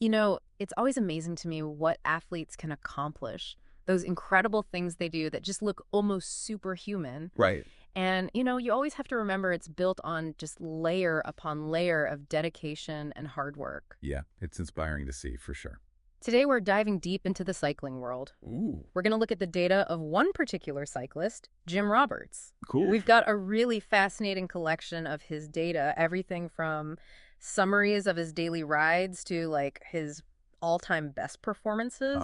It's always amazing to me what athletes can accomplish. Those incredible things they do that just look almost superhuman. Right. And, you always have to remember it's built on just layer upon layer of dedication and hard work. Yeah, it's inspiring to see for sure. Today, we're diving deep into the cycling world. Ooh, We're going to look at the data of one particular cyclist, Jim Roberts. cool. We've got a really fascinating collection of his data, everything from summaries of his daily rides to like his all-time best performances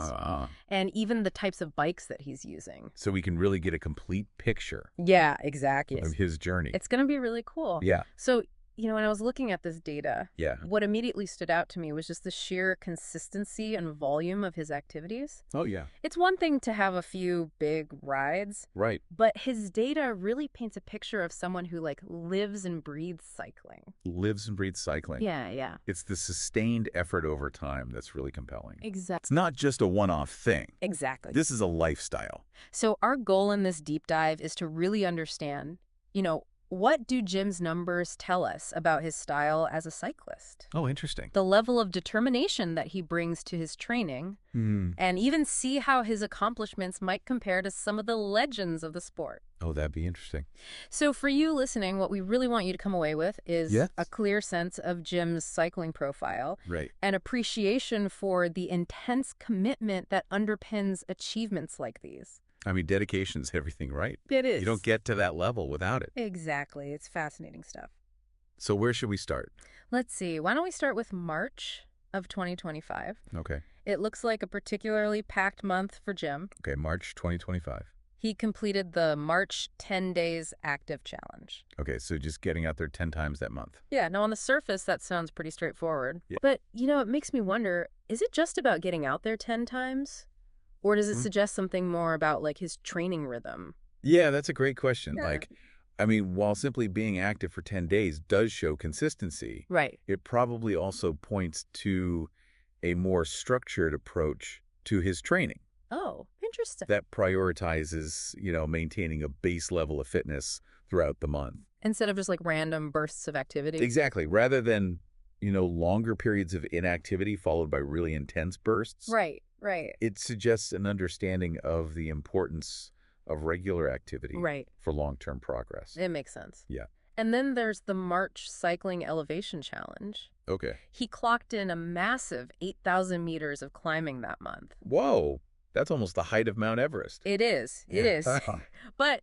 and even the types of bikes that he's using. So we can really get a complete picture Yeah, exactly. of his journey. It's going to be really cool. Yeah. So, when I was looking at this data, Yeah. what immediately stood out to me was just the sheer consistency and volume of his activities. Oh, yeah. It's one thing to have a few big rides, Right. but his data really paints a picture of someone who lives and breathes cycling. Lives and breathes cycling. Yeah. It's the sustained effort over time that's really compelling. Exactly. It's not just a one-off thing. Exactly. This is a lifestyle. So our goal in this deep dive is to really understand, what do Jim's numbers tell us about his style as a cyclist? Oh, interesting. The level of determination that he brings to his training, and even see how his accomplishments might compare to some of the legends of the sport. Oh, that'd be interesting. So for you listening, what we really want you to come away with is Yes. a clear sense of Jim's cycling profile, Right. an appreciation for the intense commitment that underpins achievements like these. I mean, dedication's everything, right? It is. You don't get to that level without it. Exactly. It's fascinating stuff. So where should we start? Let's see. Why don't we start with March of 2025? Okay. It looks like a particularly packed month for Jim. Okay, March 2025. He completed the March 10 Days Active Challenge. Okay, so just getting out there 10 times that month. Yeah, now on the surface, that sounds pretty straightforward. Yeah. But, it makes me wonder, is it just about getting out there 10 times? Or does it suggest something more about, his training rhythm? Yeah, that's a great question. Yeah. While simply being active for 10 days does show consistency, Right. it probably also points to a more structured approach to his training Oh, interesting. that prioritizes, maintaining a base level of fitness throughout the month. Instead of just, random bursts of activity? Exactly. Rather than, longer periods of inactivity followed by really intense bursts. Right. It suggests an understanding of the importance of regular activity Right. for long-term progress. It makes sense. Yeah. And then there's the March Cycling Elevation Challenge. Okay. He clocked in a massive 8,000 meters of climbing that month. Whoa. That's almost the height of Mount Everest. It is. It Yeah. is. But,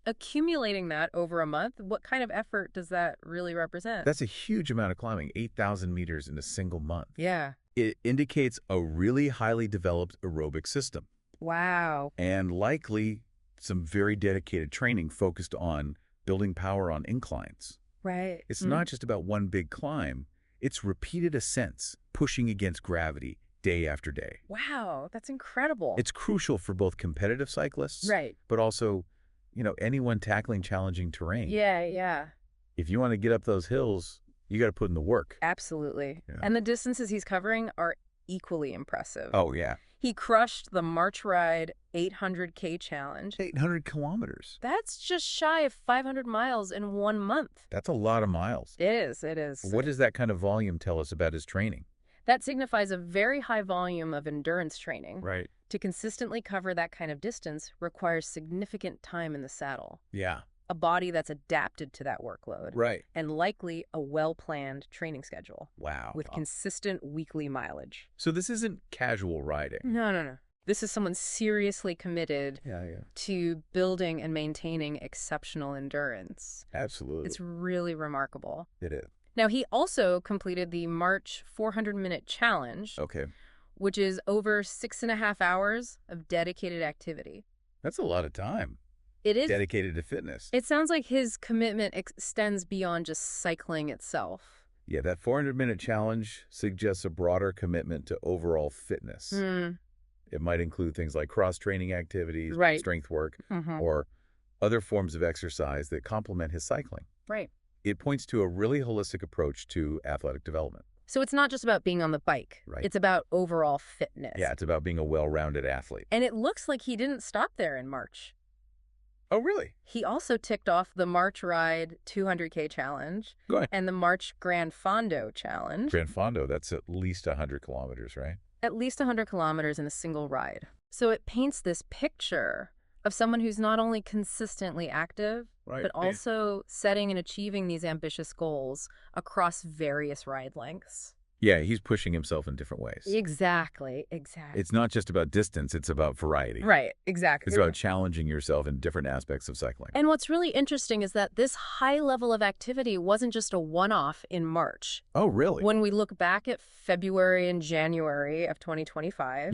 accumulating that over a month, what kind of effort does that really represent? That's a huge amount of climbing, 8,000 meters in a single month. Yeah. It indicates a really highly developed aerobic system Wow. and likely some very dedicated training focused on building power on inclines. Right. It's not just about one big climb. It's repeated ascents, pushing against gravity day after day. Wow. That's incredible. It's crucial for both competitive cyclists, Right. but also, anyone tackling challenging terrain. Yeah. If you want to get up those hills, you got to put in the work. Absolutely. Yeah. And the distances he's covering are equally impressive. Oh, yeah. He crushed the March Ride 800K challenge. 800 kilometers. That's just shy of 500 miles in 1 month. That's a lot of miles. It is. It is. What does that kind of volume tell us about his training? That signifies a very high volume of endurance training. Right. To consistently cover that kind of distance requires significant time in the saddle, Yeah. a body that's adapted to that workload, Right. and likely a well-planned training schedule Wow. with consistent weekly mileage. So this isn't casual riding. No. This is someone seriously committed Yeah. to building and maintaining exceptional endurance. Absolutely. It's really remarkable. It is. Now, he also completed the March 400-minute challenge, Okay. which is over 6.5 hours of dedicated activity. That's a lot of time It is. dedicated to fitness. It sounds like his commitment extends beyond just cycling itself. Yeah, that 400-minute challenge suggests a broader commitment to overall fitness. It might include things like cross-training activities, Right. strength work, Mm-hmm. or other forms of exercise that complement his cycling. Right. It points to a really holistic approach to athletic development. So it's not just about being on the bike. Right. It's about overall fitness. Yeah, it's about being a well-rounded athlete. And it looks like he didn't stop there in March. Oh, really? He also ticked off the March Ride 200K challenge Go ahead. and the March Gran Fondo challenge. Gran Fondo, that's at least 100 kilometers, right? At least 100 kilometers in a single ride. So it paints this picture of someone who's not only consistently active, but also setting and achieving these ambitious goals across various ride lengths. Yeah, he's pushing himself in different ways. Exactly. It's not just about distance, it's about variety. Right, exactly. It's about challenging yourself in different aspects of cycling. And what's really interesting is that this high level of activity wasn't just a one-off in March. Oh, really? When we look back at February and January of 2025,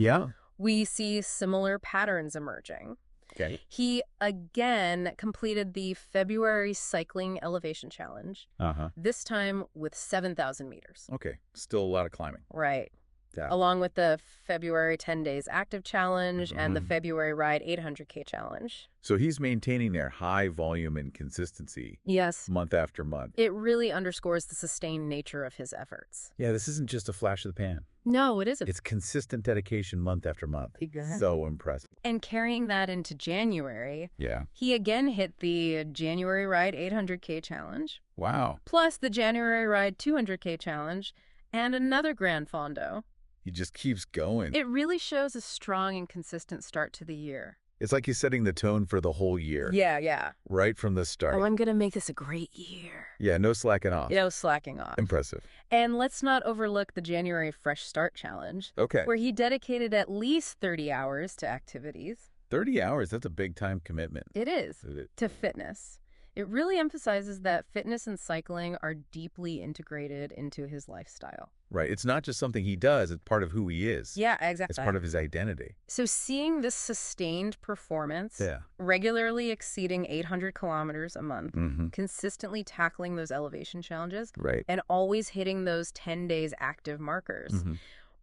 we see similar patterns emerging. Okay. He again completed the February Cycling Elevation Challenge, this time with 7,000 meters. Okay. Still a lot of climbing. Right. Yeah. Along with the February 10 Days Active Challenge and the February Ride 800K Challenge. So he's maintaining their high volume and consistency month after month. It really underscores the sustained nature of his efforts. Yeah, this isn't just a flash of the pan. No, it isn't. It's consistent dedication month after month. Exactly. So impressive. And carrying that into January, he again hit the January Ride 800K Challenge. Wow. Plus the January Ride 200K Challenge and another Gran Fondo. He just keeps going. It really shows a strong and consistent start to the year. It's like he's setting the tone for the whole year. Yeah. Right from the start. Oh, I'm going to make this a great year. Yeah, no slacking off. No slacking off. Impressive. And let's not overlook the January Fresh Start Challenge. Okay. Where he dedicated at least 30 hours to activities. 30 hours, that's a big time commitment. It is. To fitness. It really emphasizes that fitness and cycling are deeply integrated into his lifestyle. Right. It's not just something he does. It's part of who he is. Yeah, exactly. It's part of his identity. So seeing this sustained performance, regularly exceeding 800 kilometers a month, consistently tackling those elevation challenges, and always hitting those 10 days active markers,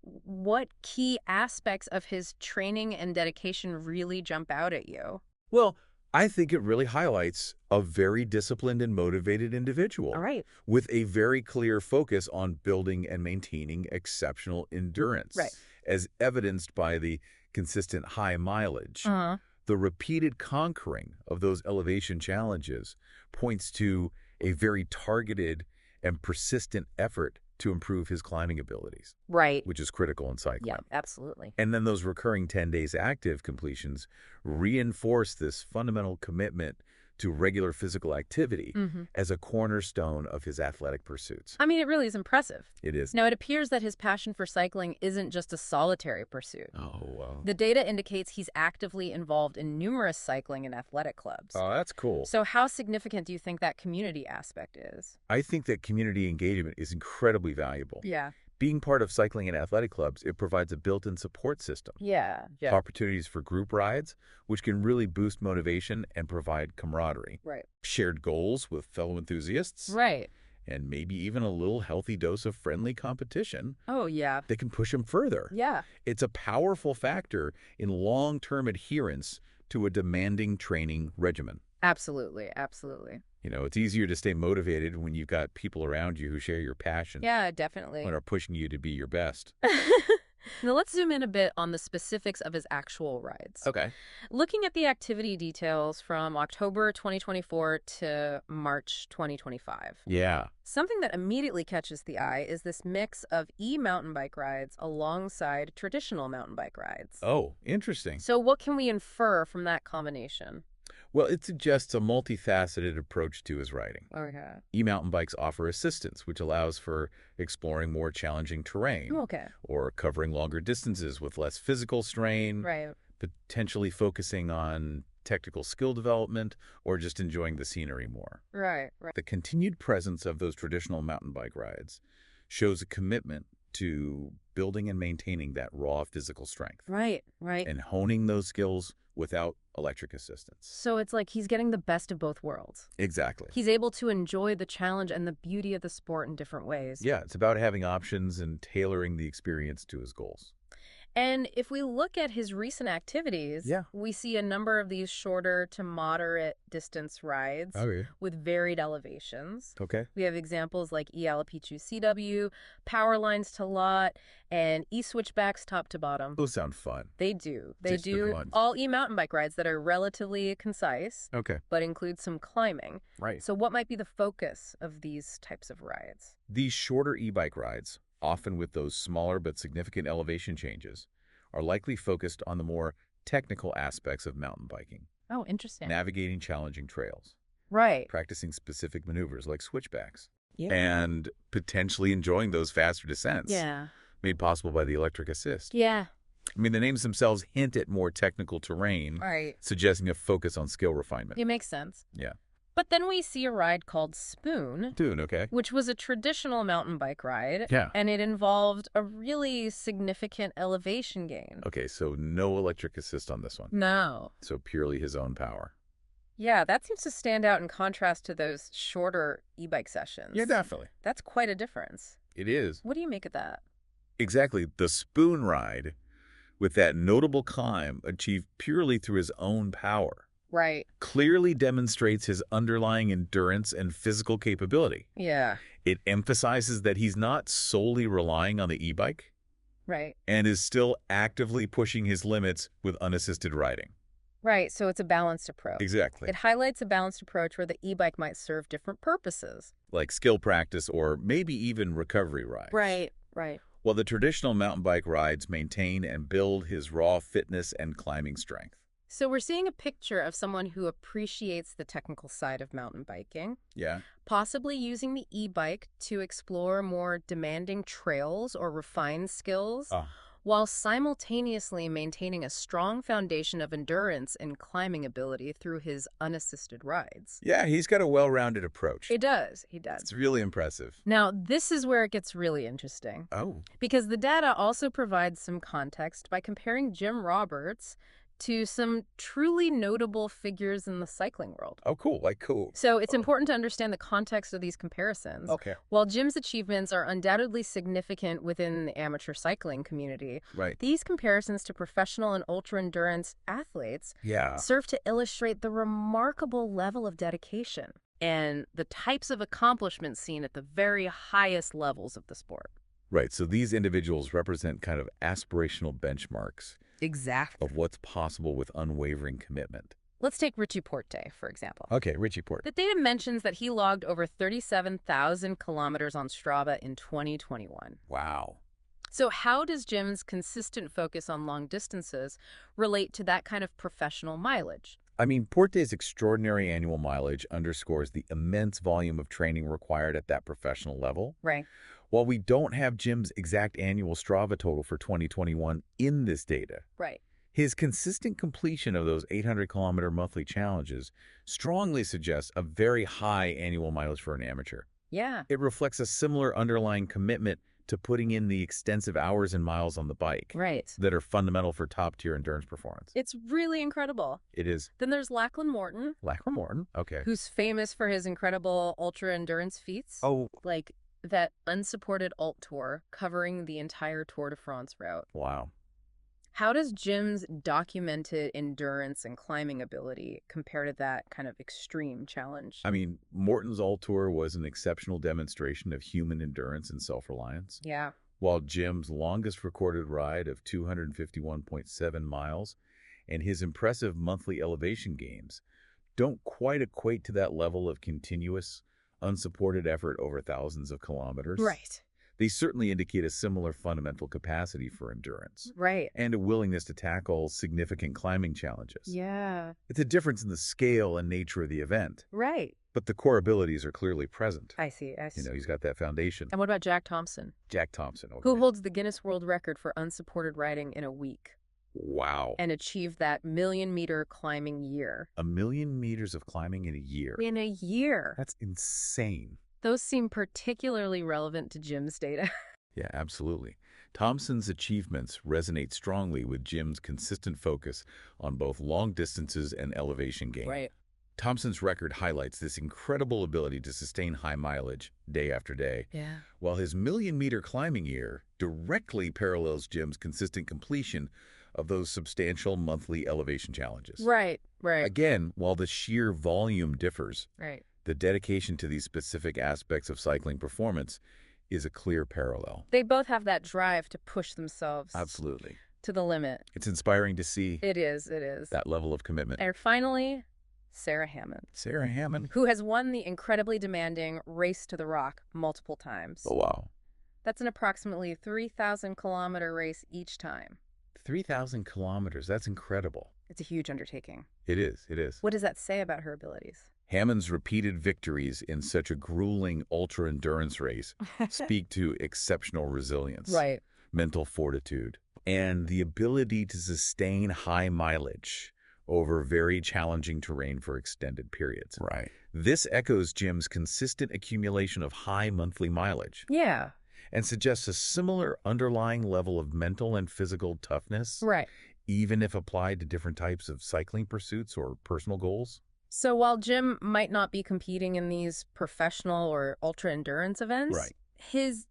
what key aspects of his training and dedication really jump out at you? Well, I think it really highlights a very disciplined and motivated individual with a very clear focus on building and maintaining exceptional endurance, as evidenced by the consistent high mileage. The repeated conquering of those elevation challenges points to a very targeted and persistent effort to improve his climbing abilities. Which is critical in cycling. Yeah, absolutely. And then those recurring 10 days active completions reinforce this fundamental commitment to regular physical activity as a cornerstone of his athletic pursuits. I mean, it really is impressive. It is. Now, it appears that his passion for cycling isn't just a solitary pursuit. Oh, wow. The data indicates he's actively involved in numerous cycling and athletic clubs. Oh, that's cool. So how significant do you think that community aspect is? I think that community engagement is incredibly valuable. Yeah. Being part of cycling and athletic clubs, it provides a built-in support system. Yeah. Opportunities for group rides, which can really boost motivation and provide camaraderie. Shared goals with fellow enthusiasts. And maybe even a little healthy dose of friendly competition. Oh, yeah. That can push them further. Yeah. It's a powerful factor in long-term adherence to a demanding training regimen. Absolutely. Absolutely. You know, it's easier to stay motivated when you've got people around you who share your passion. Yeah, definitely. And are pushing you to be your best. Now, let's zoom in a bit on the specifics of his actual rides. Okay. Looking at the activity details from October 2024 to March 2025. Yeah. Something that immediately catches the eye is this mix of e-mountain bike rides alongside traditional mountain bike rides. Oh, interesting. So what can we infer from that combination? Well, it suggests a multifaceted approach to his riding. Okay. E-mountain bikes offer assistance, which allows for exploring more challenging terrain. Okay. Or covering longer distances with less physical strain. Right. Potentially focusing on technical skill development or just enjoying the scenery more. Right. The continued presence of those traditional mountain bike rides shows a commitment to building and maintaining that raw physical strength. Right. And honing those skills without electric assistance. So it's like he's getting the best of both worlds. Exactly. He's able to enjoy the challenge and the beauty of the sport in different ways. Yeah, it's about having options and tailoring the experience to his goals. And if we look at his recent activities, we see a number of these shorter to moderate distance rides with varied elevations. We have examples like E-Alapichu CW, power lines to lot, and E-switchbacks top to bottom. Those sound fun. They do. They do all e-mountain bike rides that are relatively concise, but include some climbing. So what might be the focus of these types of rides? These shorter e-bike rides, often with those smaller but significant elevation changes, are likely focused on the more technical aspects of mountain biking. Oh, interesting. Navigating challenging trails. Practicing specific maneuvers like switchbacks. And potentially enjoying those faster descents. Made possible by the electric assist. I mean, the names themselves hint at more technical terrain, suggesting a focus on skill refinement. It makes sense. But then we see a ride called Spoon, which was a traditional mountain bike ride, and it involved a really significant elevation gain. So no electric assist on this one. No. So purely his own power. Yeah, that seems to stand out in contrast to those shorter e-bike sessions. Yeah, definitely. That's quite a difference. It is. What do you make of that? Exactly. The Spoon ride, with that notable climb achieved purely through his own power, clearly demonstrates his underlying endurance and physical capability. It emphasizes that he's not solely relying on the e-bike, and is still actively pushing his limits with unassisted riding. So it's a balanced approach. Exactly. It highlights a balanced approach where the e-bike might serve different purposes. Like skill practice or maybe even recovery rides. While the traditional mountain bike rides maintain and build his raw fitness and climbing strength. So we're seeing a picture of someone who appreciates the technical side of mountain biking. Possibly using the e-bike to explore more demanding trails or refine skills, while simultaneously maintaining a strong foundation of endurance and climbing ability through his unassisted rides. Yeah, he's got a well-rounded approach. He does. It's really impressive. Now, this is where it gets really interesting. Because the data also provides some context by comparing Jim Roberts to some truly notable figures in the cycling world. Cool. So it's important to understand the context of these comparisons. While Jim's achievements are undoubtedly significant within the amateur cycling community, these comparisons to professional and ultra-endurance athletes serve to illustrate the remarkable level of dedication and the types of accomplishments seen at the very highest levels of the sport. So these individuals represent kind of aspirational benchmarks. Of what's possible with unwavering commitment. Let's take Richie Porte, for example. Richie Porte. The data mentions that he logged over 37,000 kilometers on Strava in 2021. Wow. So how does Jim's consistent focus on long distances relate to that kind of professional mileage? I mean, Porte's extraordinary annual mileage underscores the immense volume of training required at that professional level. While we don't have Jim's exact annual Strava total for 2021 in this data, his consistent completion of those 800-kilometer monthly challenges strongly suggests a very high annual mileage for an amateur. It reflects a similar underlying commitment to putting in the extensive hours and miles on the bike that are fundamental for top-tier endurance performance. It's really incredible. It is. Then there's Lachlan Morton. Who's famous for his incredible ultra-endurance feats. Like that unsupported alt tour covering the entire Tour de France route. Wow. How does Jim's documented endurance and climbing ability compare to that kind of extreme challenge? I mean, Morton's alt tour was an exceptional demonstration of human endurance and self-reliance. While Jim's longest recorded ride of 251.7 miles and his impressive monthly elevation gains don't quite equate to that level of continuous, unsupported effort over thousands of kilometers. They certainly indicate a similar fundamental capacity for endurance. And a willingness to tackle significant climbing challenges. It's a difference in the scale and nature of the event. But the core abilities are clearly present. I see. You know, he's got that foundation. And what about Jack Thompson? Who holds the Guinness World Record for unsupported riding in a week. Wow. And achieved that 1,000,000-meter climbing year. 1,000,000 meters of climbing in a year. In a year. That's insane. Those seem particularly relevant to Jim's data. Yeah, absolutely. Thompson's achievements resonate strongly with Jim's consistent focus on both long distances and elevation gain. Thompson's record highlights this incredible ability to sustain high mileage day after day, while his million-meter climbing year directly parallels Jim's consistent completion of those substantial monthly elevation challenges. Right. Again, while the sheer volume differs, the dedication to these specific aspects of cycling performance is a clear parallel. They both have that drive to push themselves. Absolutely. To the limit. It's inspiring to see. It is. That level of commitment. And finally, Sarah Hammond. Sarah Hammond. Who has won the incredibly demanding Race to the Rock multiple times. Oh, wow. That's an approximately 3,000-kilometer race each time. 3,000 kilometers. That's incredible. It's a huge undertaking. It is. What does that say about her abilities? Hammond's repeated victories in such a grueling ultra-endurance race speak to exceptional resilience, mental fortitude, and the ability to sustain high mileage over very challenging terrain for extended periods. This echoes Jim's consistent accumulation of high monthly mileage. And suggests a similar underlying level of mental and physical toughness, even if applied to different types of cycling pursuits or personal goals. So while Jim might not be competing in these professional or ultra-endurance events, his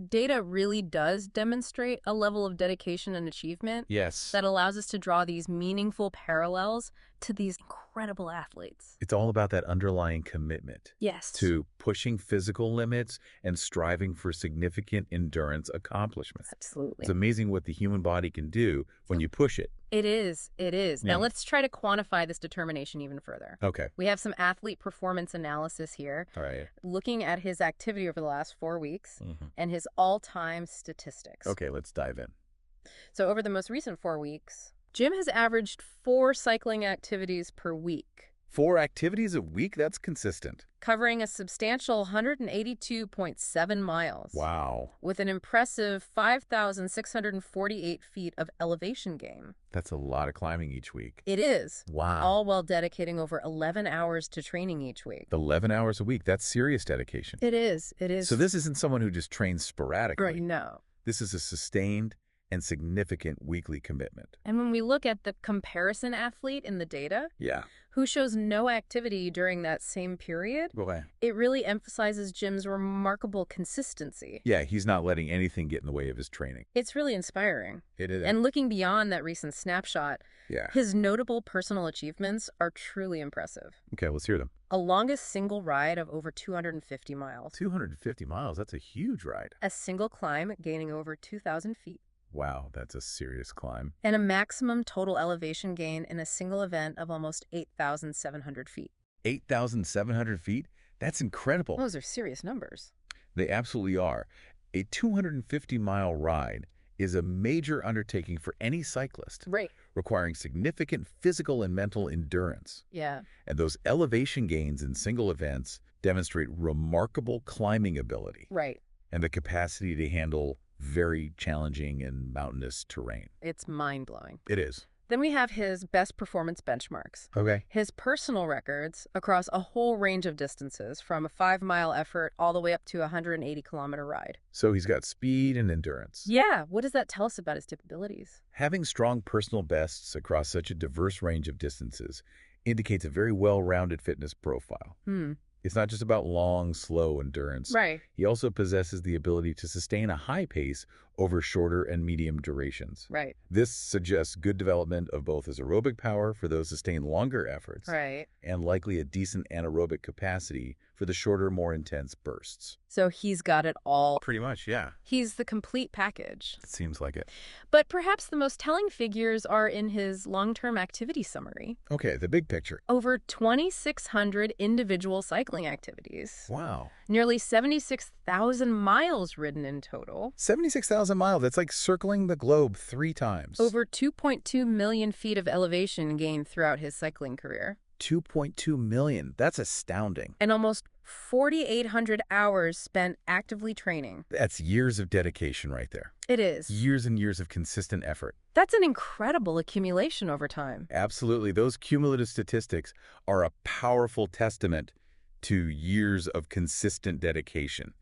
data really does demonstrate a level of dedication and achievement that allows us to draw these meaningful parallels to these incredible athletes. It's all about that underlying commitment to pushing physical limits and striving for significant endurance accomplishments. Absolutely. It's amazing what the human body can do when you push it. It is. Now let's try to quantify this determination even further. We have some athlete performance analysis here. Looking at his activity over the last 4 weeks and his all-time statistics. Let's dive in. So over the most recent 4 weeks, Jim has averaged 4 cycling activities per week. 4 activities a week? That's consistent. Covering a substantial 182.7 miles. Wow. With an impressive 5,648 feet of elevation gain. That's a lot of climbing each week. It is. Wow. All while dedicating over 11 hours to training each week. 11 hours a week. That's serious dedication. It is. So this isn't someone who just trains sporadically. No. This is a sustained and significant weekly commitment. And when we look at the comparison athlete in the data, who shows no activity during that same period, it really emphasizes Jim's remarkable consistency. He's not letting anything get in the way of his training. It's really inspiring. It is. And looking beyond that recent snapshot, his notable personal achievements are truly impressive. Let's hear them. A longest single ride of over 250 miles. 250 miles, that's a huge ride. A single climb gaining over 2,000 feet. Wow, that's a serious climb. And a maximum total elevation gain in a single event of almost 8,700 feet. 8,700 feet? That's incredible. Those are serious numbers. They absolutely are. A 250-mile ride is a major undertaking for any cyclist. Requiring significant physical and mental endurance. And those elevation gains in single events demonstrate remarkable climbing ability. And the capacity to handle very challenging and mountainous terrain. It's mind-blowing. It is. Then we have his best performance benchmarks. His personal records across a whole range of distances, from a 5-mile effort all the way up to a 180-kilometer ride. So he's got speed and endurance. What does that tell us about his abilities? Having strong personal bests across such a diverse range of distances indicates a very well-rounded fitness profile. It's not just about long, slow endurance. He also possesses the ability to sustain a high pace over shorter and medium durations. This suggests good development of both his aerobic power for those sustained longer efforts and likely a decent anaerobic capacity for the shorter, more intense bursts. So he's got it all. Pretty much, He's the complete package. It seems like it. But perhaps the most telling figures are in his long-term activity summary. The big picture. Over 2,600 individual cycling activities. Wow. Nearly 76,000 miles ridden in total. 76,000 miles. That's like circling the globe 3 times. Over 2.2 million feet of elevation gained throughout his cycling career. 2.2 million. That's astounding. And almost 4,800 hours spent actively training. That's years of dedication right there. It is. Years and years of consistent effort. That's an incredible accumulation over time. Absolutely. Those cumulative statistics are a powerful testament to years of consistent dedication.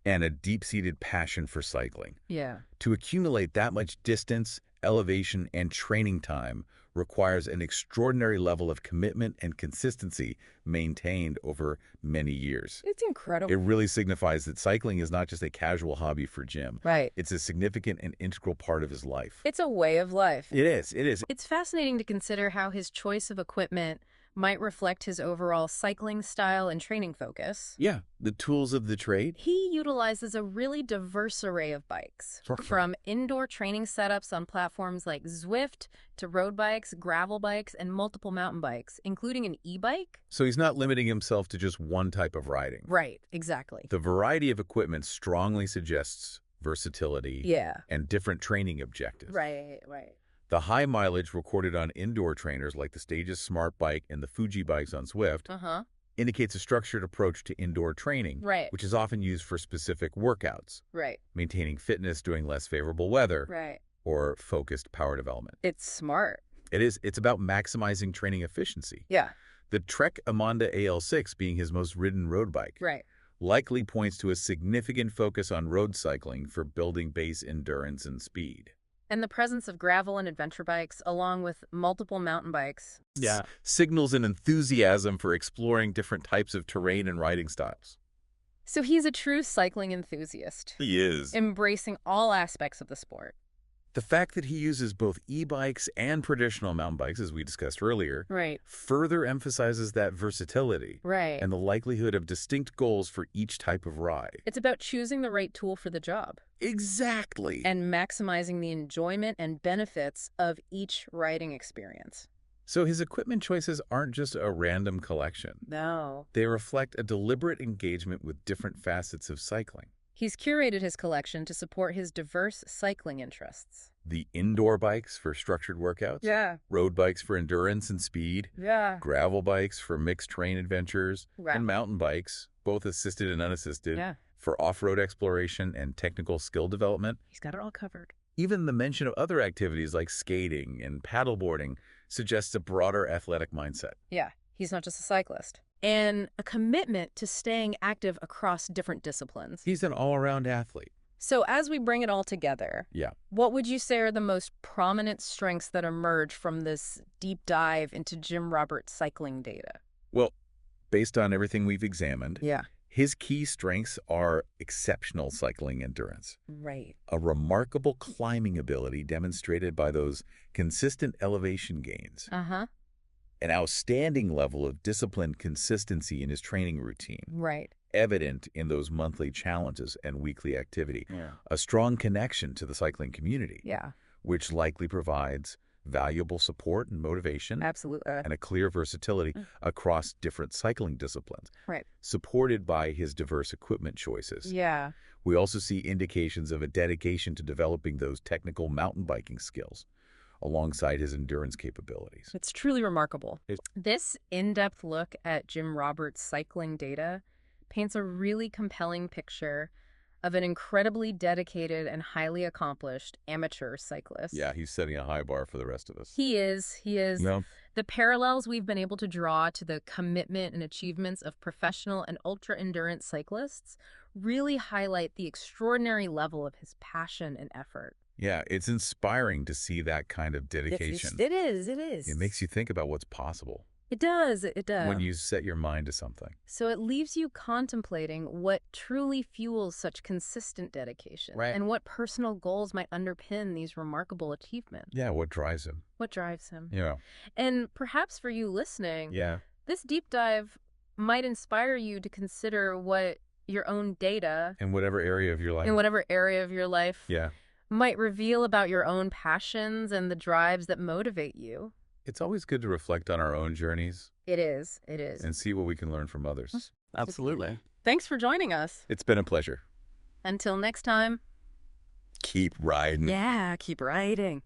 And a deep-seated passion for cycling. To accumulate that much distance, elevation, and training time requires an extraordinary level of commitment and consistency maintained over many years. It's incredible. It really signifies that cycling is not just a casual hobby for Jim. Right. It's a significant and integral part of his life. It's a way of life. It is. It is. It's fascinating to consider how his choice of equipment might reflect his overall cycling style and training focus. Yeah, the tools of the trade. He utilizes a really diverse array of bikes, from indoor training setups on platforms like Zwift to road bikes, gravel bikes, and multiple mountain bikes, including an e-bike. So he's not limiting himself to just one type of riding. Right, exactly. The variety of equipment strongly suggests versatility and different training objectives. Right, right. The high mileage recorded on indoor trainers like the Stages Smart Bike and the Fuji bikes on Zwift indicates a structured approach to indoor training, which is often used for specific workouts, maintaining fitness during less favorable weather, or focused power development. It's smart. It is. It's about maximizing training efficiency. Yeah. The Trek Amonda AL6 being his most ridden road bike likely points to a significant focus on road cycling for building base endurance and speed. And the presence of gravel and adventure bikes, along with multiple mountain bikes, signals an enthusiasm for exploring different types of terrain and riding styles. So he's a true cycling enthusiast. He is. Embracing all aspects of the sport. The fact that he uses both e-bikes and traditional mountain bikes, as we discussed earlier, further emphasizes that versatility and the likelihood of distinct goals for each type of ride. It's about choosing the right tool for the job. Exactly. And maximizing the enjoyment and benefits of each riding experience. So his equipment choices aren't just a random collection. No. They reflect a deliberate engagement with different facets of cycling. He's curated his collection to support his diverse cycling interests. The indoor bikes for structured workouts. Road bikes for endurance and speed. Gravel bikes for mixed terrain adventures. And mountain bikes, both assisted and unassisted, for off-road exploration and technical skill development. He's got it all covered. Even the mention of other activities like skating and paddleboarding suggests a broader athletic mindset. Yeah, he's not just a cyclist. And a commitment to staying active across different disciplines. He's an all-around athlete. So as we bring it all together, what would you say are the most prominent strengths that emerge from this deep dive into Jim Roberts' cycling data? Well, based on everything we've examined, his key strengths are exceptional cycling endurance. A remarkable climbing ability demonstrated by those consistent elevation gains. An outstanding level of disciplined consistency in his training routine. Evident in those monthly challenges and weekly activity. A strong connection to the cycling community. Which likely provides valuable support and motivation. Absolutely. And a clear versatility across different cycling disciplines. Supported by his diverse equipment choices. We also see indications of a dedication to developing those technical mountain biking skills alongside his endurance capabilities. It's truly remarkable. This in-depth look at Jim Roberts' cycling data paints a really compelling picture of an incredibly dedicated and highly accomplished amateur cyclist. Yeah, he's setting a high bar for the rest of us. He is. He is. The parallels we've been able to draw to the commitment and achievements of professional and ultra-endurance cyclists really highlight the extraordinary level of his passion and effort. Yeah, it's inspiring to see that kind of dedication. It is. It is. It makes you think about what's possible. It does. It does. When you set your mind to something. So it leaves you contemplating what truly fuels such consistent dedication. And what personal goals might underpin these remarkable achievements. Yeah, what drives him. What drives him. Yeah. And perhaps for you listening, this deep dive might inspire you to consider what your own data. In whatever area of your life. Might reveal about your own passions and the drives that motivate you. It's always good to reflect on our own journeys. It is. It is. And see what we can learn from others. Absolutely. Thanks for joining us. It's been a pleasure. Until next time. Keep riding. Yeah, keep riding.